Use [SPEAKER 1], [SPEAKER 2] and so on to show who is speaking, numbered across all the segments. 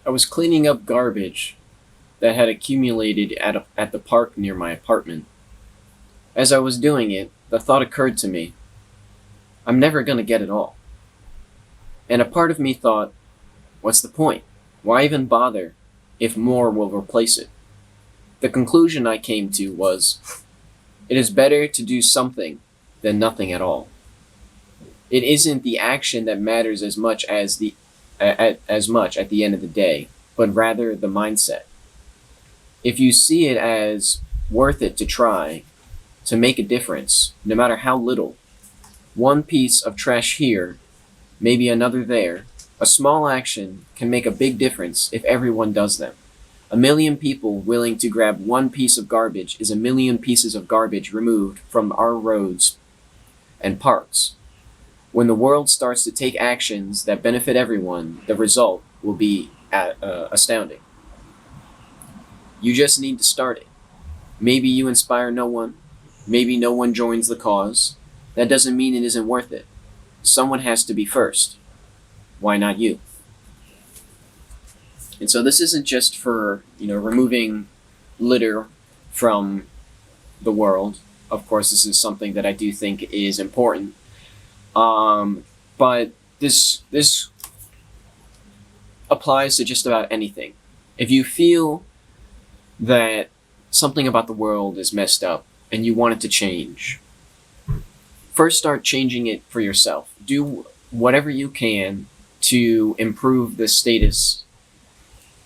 [SPEAKER 1] I was cleaning up garbage that had accumulated at the park near my apartment. As I was doing it, the thought occurred to me, I'm never going to get it all. And a part of me thought, what's the point? Why even bother if more will replace it? The conclusion I came to was, it is better to do something than nothing at all. It isn't the action that matters as much at the end of the day, but rather the mindset. If you see it as worth it to try to make a difference, no matter how little, one piece of trash here, maybe another there, a small action can make a big difference if everyone does them. A million people willing to grab one piece of garbage is a million pieces of garbage removed from our roads and parks. When the world starts to take actions that benefit everyone, the result will be astounding. You just need to start it. Maybe you inspire no one. Maybe no one joins the cause. That doesn't mean it isn't worth it. Someone has to be first. Why not you? And so this isn't just for, removing litter from the world. Of course, this is something that I do think is important. But this applies to just about anything. If you feel that something about the world is messed up and you want it to change, first start changing it for yourself. Do whatever you can to improve the status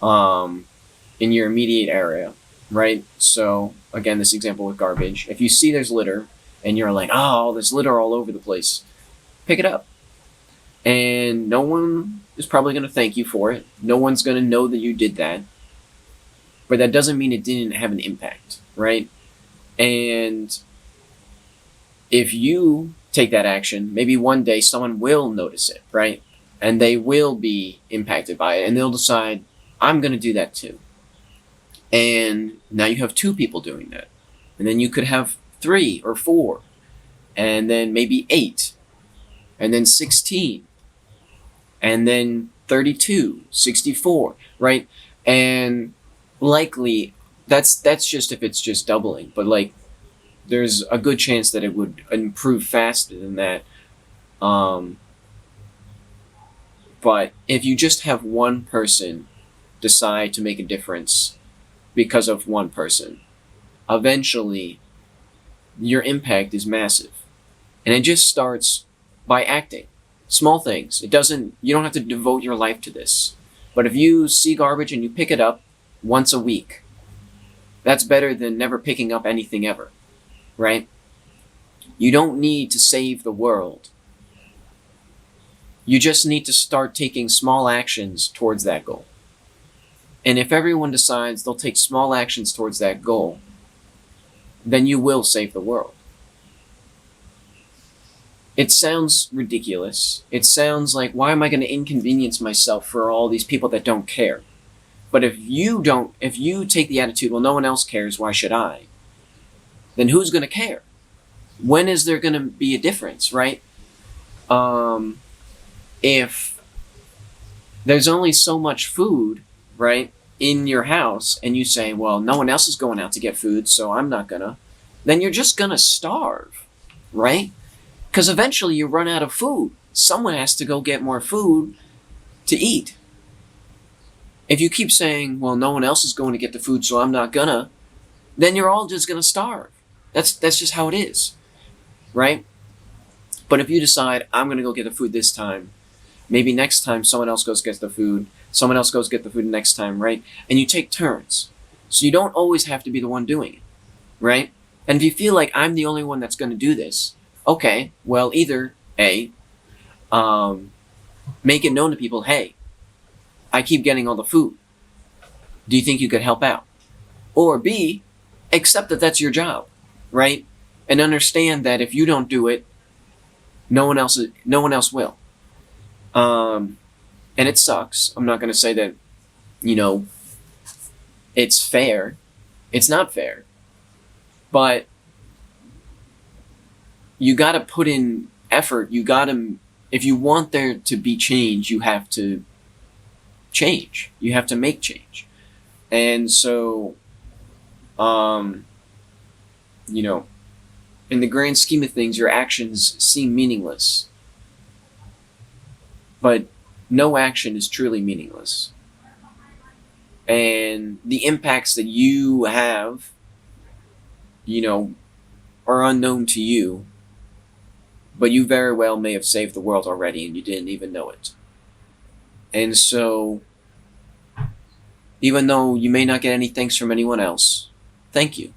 [SPEAKER 1] in your immediate area, right? So again, this example with garbage. If you see there's litter and you're like, oh, there's litter all over the place, pick it up. And no one is probably going to thank you for it. No one's going to know that you did that. But that doesn't mean it didn't have an impact, right? And if you take that action, maybe one day someone will notice it, right? And they will be impacted by it. And they'll decide, I'm going to do that too. And now you have two people doing that. And then you could have 3 or 4. And then maybe 8. And then 16. And then 32, 64, right? And likely that's just if it's just doubling, but like there's a good chance that it would improve faster than that. But if you just have one person decide to make a difference because of one person, eventually your impact is massive. And it just starts by acting. Small things. You don't have to devote your life to this. But if you see garbage and you pick it up once a week, that's better than never picking up anything ever, right? You don't need to save the world. You just need to start taking small actions towards that goal. And if everyone decides they'll take small actions towards that goal, then you will save the world. It sounds ridiculous. It sounds like, why am I going to inconvenience myself for all these people that don't care? But if you take the attitude, well, no one else cares, why should I? Then who's going to care? When is there going to be a difference, right? If there's only so much food, right, in your house, and you say, well, no one else is going out to get food, so I'm not gonna, then you're just gonna starve, right? Because eventually you run out of food. Someone has to go get more food to eat. If you keep saying, well, no one else is going to get the food, so I'm not gonna, then you're all just gonna starve. That's just how it is, right? But if you decide, I'm gonna go get the food this time, maybe next time someone else goes get the food, someone else goes get the food next time, right? And you take turns. So you don't always have to be the one doing it, right? And if you feel like I'm the only one that's going to do this, okay, well, either A, make it known to people, hey, I keep getting all the food. Do you think you could help out? Or B, accept that that's your job, right? And understand that if you don't do it, no one else will. And it sucks. I'm not going to say that, it's fair. It's not fair. But you got to put in effort. If you want there to be change, you have to change. You have to make change. And so, um, you know, in the grand scheme of things, your actions seem meaningless, but no action is truly meaningless. And the impacts that you have, you know, are unknown to you, but you very well may have saved the world already and you didn't even know it. And so, even though you may not get any thanks from anyone else, thank you.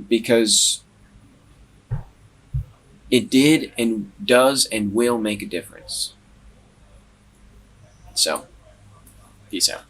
[SPEAKER 1] Because it did and does and will make a difference. So, peace out.